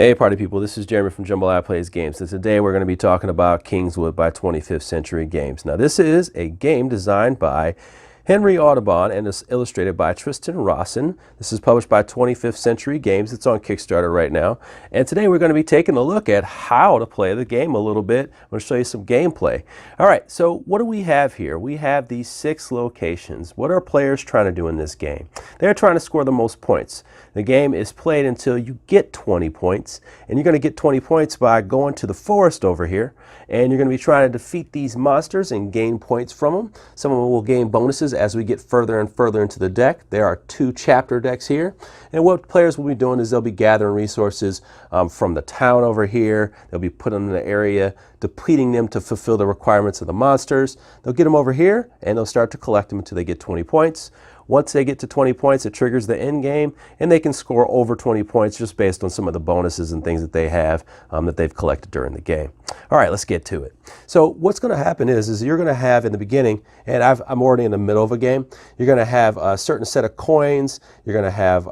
Hey party people, this is Jeremy from Jambalaya Plays Games, and today we're going to be talking about Kingswood by 25th Century Games. Now this is a game designed by Henry Audubon and is illustrated by Tristan Rawson. This is published by 25th Century Games. It's on Kickstarter right now. And today we're going to be taking a look at how to play the game a little bit. I'm going to show you some gameplay. All right, so what do we have here? We have these 6 locations. What are players trying to do in this game? They're trying to score the most points. The game is played until you get 20 points, and you're going to get 20 points by going to the forest over here, and you're going to be trying to defeat these monsters and gain points from them. Some of them will gain bonuses as we get further and further into the deck. There are 2 chapter decks here, and what players will be doing is they'll be gathering resources from the town over here. They'll be putting them in the area, depleting them to fulfill the requirements of the monsters. They'll get them over here, and they'll start to collect them until they get 20 points. Once they get to 20 points, it triggers the end game, and they can score over 20 points just based on some of the bonuses and things that they have that they've collected during the game. All right, let's get to it. So what's going to happen is you're going to have in the beginning, and I'm already in the middle of a game, you're going to have a certain set of coins, you're going to have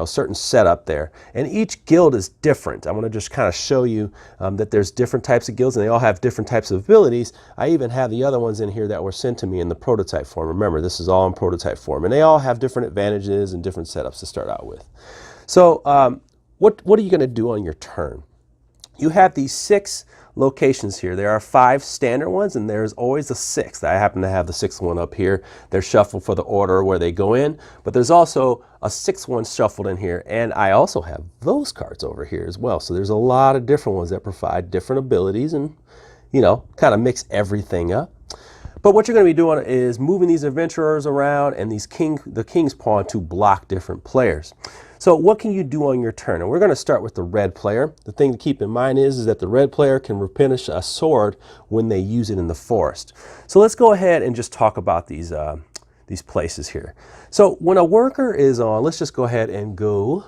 certain setup there, and each guild is different. I'm going to just kind of show you that there's different types of guilds, and they all have different types of abilities. I even have the other ones in here that were sent to me in the prototype form. Remember, this is all in prototype form, and they all have different advantages and different setups to start out with. So what are you going to do on your turn? You have these 6 locations here. There are 5 standard ones, and there's always a 6th. I happen to have the 6th one up here. They're shuffled for the order where they go in, but there's also a 6th one shuffled in here, and I also have those cards over here as well. So there's a lot of different ones that provide different abilities and, kind of mix everything up. But what you're going to be doing is moving these adventurers around and the king's pawn to block different players. So what can you do on your turn? And we're going to start with the red player. The thing to keep in mind is that the red player can replenish a sword when they use it in the forest. So let's go ahead and just talk about these places here. So when a worker is on, let's just go ahead and go.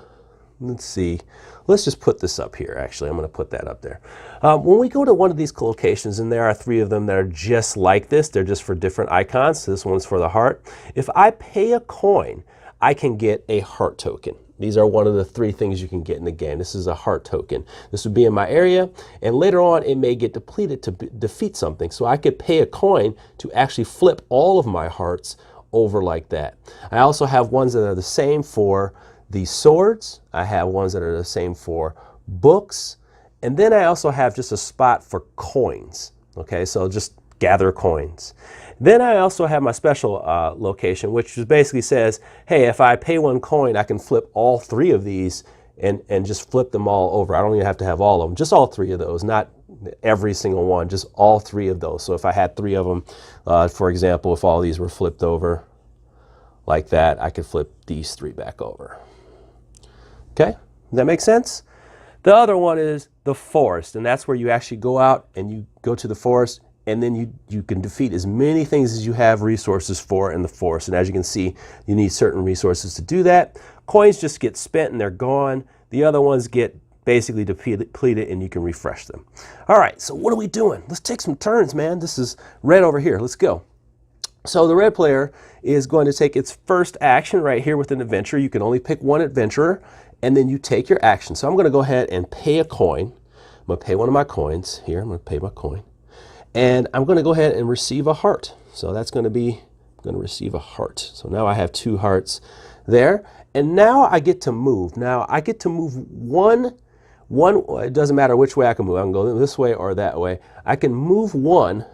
Let's see. Let's just put this up here. Actually, I'm going to put that up there. When we go to one of these locations, and there are 3 of them that are just like this, they're just for different icons. So this one's for the heart. If I pay a coin, I can get a heart token. These are one of the 3 things you can get in the game. This is a heart token. This would be in my area, and later on it may get depleted to defeat something. So I could pay a coin to actually flip all of my hearts over like that. I also have ones that are the same for the swords. I have ones that are the same for books. And then I also have just a spot for coins. Okay, so just gather coins. Then I also have my special location, which basically says, hey, if I pay 1 coin, I can flip all 3 of these and just flip them all over. I don't even have to have all of them, just all 3 of those, not every single one, just all 3 of those. So if I had 3 of them, for example, if all these were flipped over like that, I could flip these 3 back over. Okay, does that make sense? The other one is the forest, and that's where you actually go out and you go to the forest, and then you can defeat as many things as you have resources for in the forest. And as you can see, you need certain resources to do that. Coins just get spent and they're gone. The other ones get basically depleted and you can refresh them. All right, so what are we doing? Let's take some turns, man. This is red over here. Let's go. So the red player is going to take its first action right here with an adventurer. You can only pick 1 adventurer, and then you take your action. So I'm going to go ahead and pay a coin. I'm going to pay one of my coins here. I'm going to pay my coin. And I'm going to go ahead and receive a heart. So that's going to be, I'm going to receive a heart. So now I have 2 hearts there. And now I get to move. Now I get to move one, it doesn't matter which way I can move. I can go this way or that way. I can move 1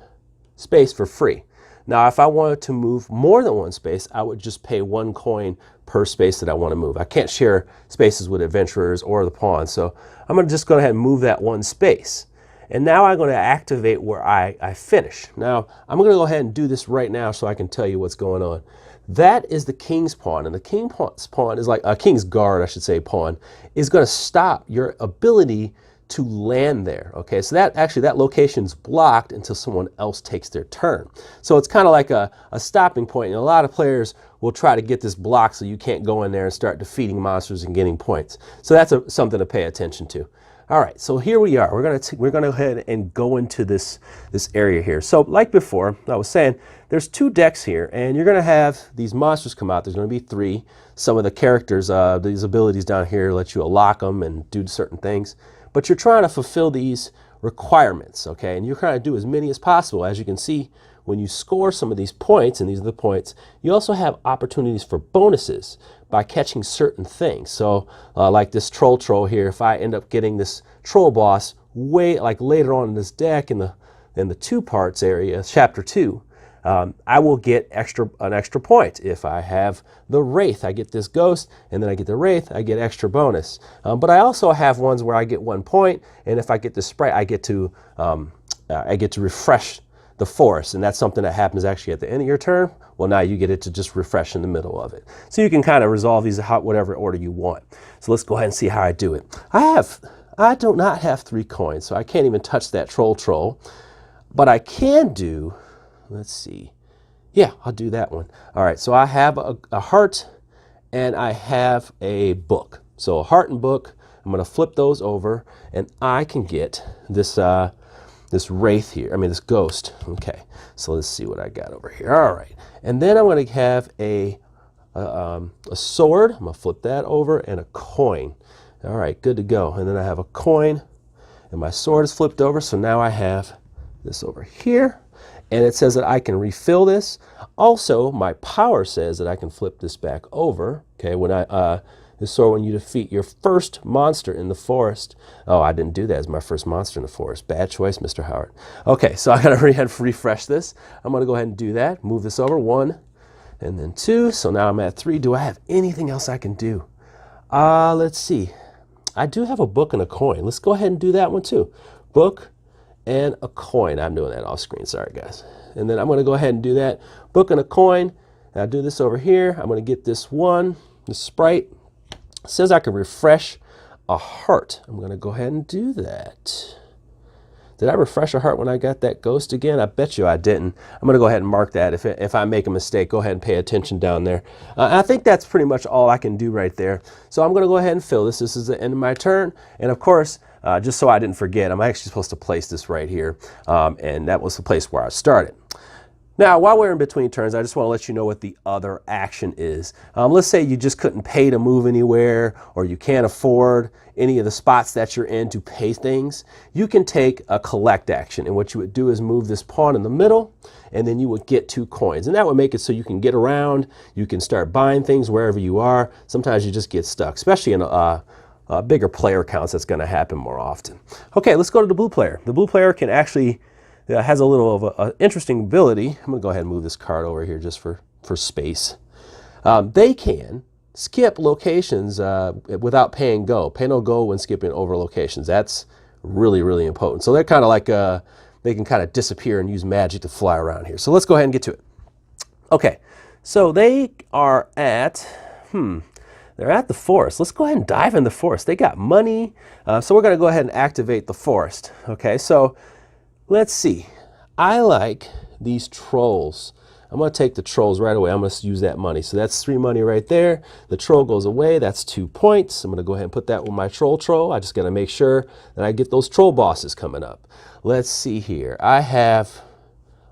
space for free. Now, if I wanted to move more than 1 space, I would just pay 1 coin per space that I want to move. I can't share spaces with adventurers or the pawns, so I'm going to just go ahead and move that 1 space. And now I'm going to activate where I finish. Now, I'm going to go ahead and do this right now so I can tell you what's going on. That is the king's pawn, and the king's pawn is like a king's guard, I should say, pawn, is going to stop your ability to land there. Okay, so that location's blocked until someone else takes their turn. So it's kind of like a stopping point, and a lot of players will try to get this blocked so you can't go in there and start defeating monsters and getting points. So that's something to pay attention to. All right, so here we are. We're gonna go ahead and go into this area here. So like before, I was saying, there's 2 decks here, and you're gonna have these monsters come out. There's gonna be 3. Some of the characters, these abilities down here let you unlock them and do certain things. but you're trying to fulfill these requirements, okay? And you're trying to do as many as possible. As you can see, when you score some of these points, and these are the points, you also have opportunities for bonuses by catching certain things. So like this troll here, if I end up getting this troll boss way like later on in this deck in the 2 parts area, chapter 2, I will get an extra point. If I have the Wraith, I get this ghost, and then I get the Wraith, I get extra bonus. But I also have ones where I get 1 point, and if I get the sprite, I get to refresh the forest, and that's something that happens actually at the end of your turn. Well, now you get it to just refresh in the middle of it. So you can kind of resolve these whatever order you want. So let's go ahead and see how I do it. I do not have 3 coins, so I can't even touch that troll. But I can do, let's see. Yeah, I'll do that one. All right, so I have a heart and I have a book. So a heart and book, I'm going to flip those over and I can get this this Wraith here, this ghost. Okay, so let's see what I got over here. All right, and then I'm going to have a sword. I'm going to flip that over and a coin. All right, good to go. And then I have a coin and my sword is flipped over, so now I have this over here. And it says that I can refill this. Also, my power says that I can flip this back over. Okay, this sword, when you defeat your first monster in the forest. Oh, I didn't do that as my first monster in the forest. Bad choice, Mr. Howard. Okay, so I gotta refresh this. I'm gonna go ahead and do that. Move this over 1 and then 2. So now I'm at 3. Do I have anything else I can do? Let's see. I do have a book and a coin. Let's go ahead and do that one too. Book and a coin. I'm doing that off screen, sorry guys. And then I'm gonna go ahead and do that. Book and a coin. And I'll do this over here. I'm gonna get this sprite. It says I can refresh a heart. I'm going to go ahead and do that. Did I refresh a heart when I got that ghost again? I bet you I didn't. I'm going to go ahead and mark that. If I make a mistake, go ahead and pay attention down there. I think that's pretty much all I can do right there. So I'm going to go ahead and fill this. This is the end of my turn. And of course, just so I didn't forget, I'm actually supposed to place this right here. And that was the place where I started. Now, while we're in between turns, I just want to let you know what the other action is. Let's say you just couldn't pay to move anywhere, or you can't afford any of the spots that you're in to pay things. You can take a collect action, and what you would do is move this pawn in the middle, and then you would get 2 coins. And that would make it so you can get around, you can start buying things wherever you are. Sometimes you just get stuck, especially in bigger player counts. That's going to happen more often. Okay, let's go to the blue player. The blue player can actually has a little of an interesting ability. I'm going to go ahead and move this card over here just for space. They can skip locations without paying go. Pay no go when skipping over locations. That's really, really important. So they're kind of like, they can kind of disappear and use magic to fly around here. So let's go ahead and get to it. Okay, so they are at, they're at the forest. Let's go ahead and dive in the forest. They got money. So we're going to go ahead and activate the forest. Okay, so let's see. I like these trolls. I'm going to take the trolls right away. I'm going to use that money. So that's 3 money right there. The troll goes away. That's 2 points. I'm going to go ahead and put that with my troll. I just got to make sure that I get those troll bosses coming up. Let's see here. I have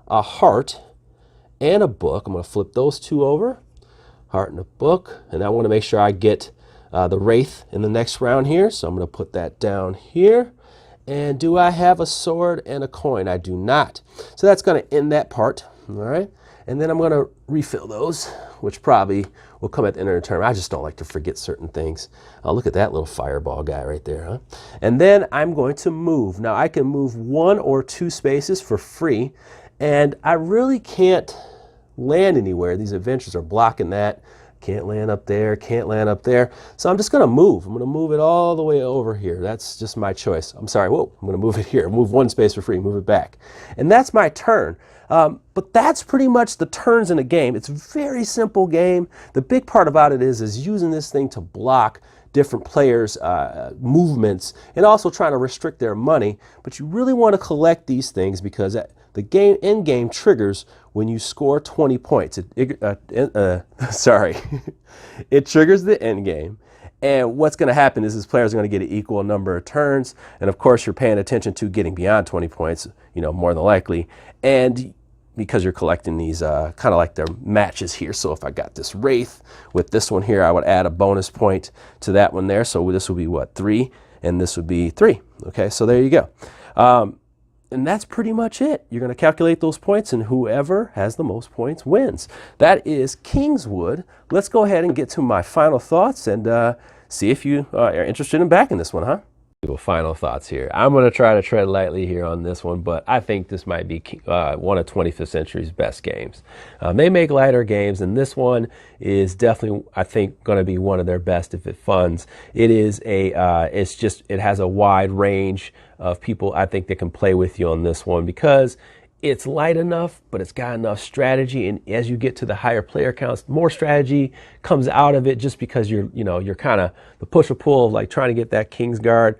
a heart and a book. I'm going to flip those 2 over. Heart and a book. And I want to make sure I get the Wraith in the next round here. So I'm going to put that down here. And do I have a sword and a coin? I do not. So that's going to end that part. All right. And then I'm going to refill those, which probably will come at the end of the turn. I just don't like to forget certain things. Look at that little fireball guy right there, huh? And then I'm going to move. Now I can move 1 or 2 spaces for free, and I really can't land anywhere. These adventures are blocking that. Can't land up there, can't land up there. So I'm just going to move. I'm going to move it all the way over here. That's just my choice. I'm sorry. Whoa, I'm going to move it here. Move 1 space for free. Move it back. And that's my turn. But that's pretty much the turns in a game. It's a very simple game. The big part about it is using this thing to block different players' movements and also trying to restrict their money. But you really want to collect these things because the end game triggers when you score 20 points. Sorry, it triggers the end game. And what's going to happen is players are going to get an equal number of turns. And of course, you're paying attention to getting beyond 20 points, more than likely. And because you're collecting these kind of like their matches here. So if I got this Wraith with this one here, I would add a bonus point to that one there. So this will be what, 3? and this would be 3. Okay, so there you go. And that's pretty much it. You're going to calculate those points, and whoever has the most points wins. That is Kingswood. Let's go ahead and get to my final thoughts and see if you are interested in backing this one, huh? Final thoughts here. I'm going to try to tread lightly here on this one, but I think this might be one of 25th Century's best games. They make lighter games, and this one is definitely, I think, going to be one of their best if it funds. It is it has a wide range of people, I think, that can play with you on this one because it's light enough, but it's got enough strategy. And as you get to the higher player counts, more strategy comes out of it just because you're kind of the push or pull of like trying to get that Kingsguard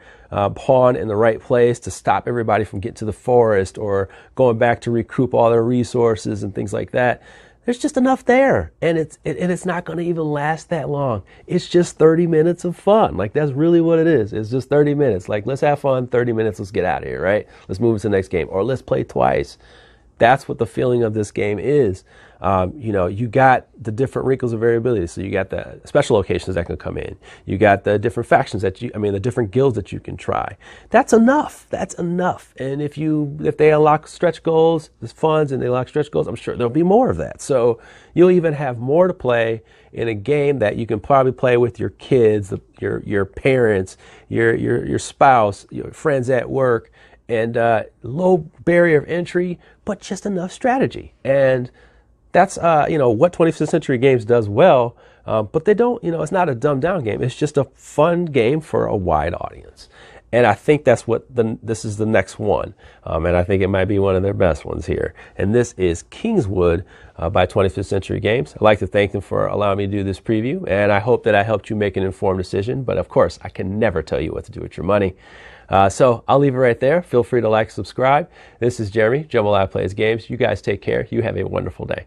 pawn in the right place to stop everybody from getting to the forest or going back to recoup all their resources and things like that. There's just enough there, and it's not going to even last that long. It's just 30 minutes of fun. Like, that's really what it is. It's just 30 minutes. Like, let's have fun, 30 minutes, let's get out of here, right? Let's move to the next game, or let's play twice. That's what the feeling of this game is. You got the different wrinkles of variability. So you got the special locations that can come in. You got the different factions the different guilds that you can try. That's enough. That's enough. And if they unlock stretch goals, there's funds, and they unlock stretch goals, I'm sure there'll be more of that. So you'll even have more to play in a game that you can probably play with your kids, your parents, your spouse, your friends at work, and low barrier of entry, but just enough strategy. And that's what 25th Century Games does well, but they don't, it's not a dumbed down game. It's just a fun game for a wide audience. And I think that's what this is the next one. And I think it might be one of their best ones here. And this is Kingswood by 25th Century Games. I'd like to thank them for allowing me to do this preview. And I hope that I helped you make an informed decision. But of course, I can never tell you what to do with your money. So I'll leave it right there. Feel free to like, subscribe. This is Jeremy, Jambalaya Plays Games. You guys take care. You have a wonderful day.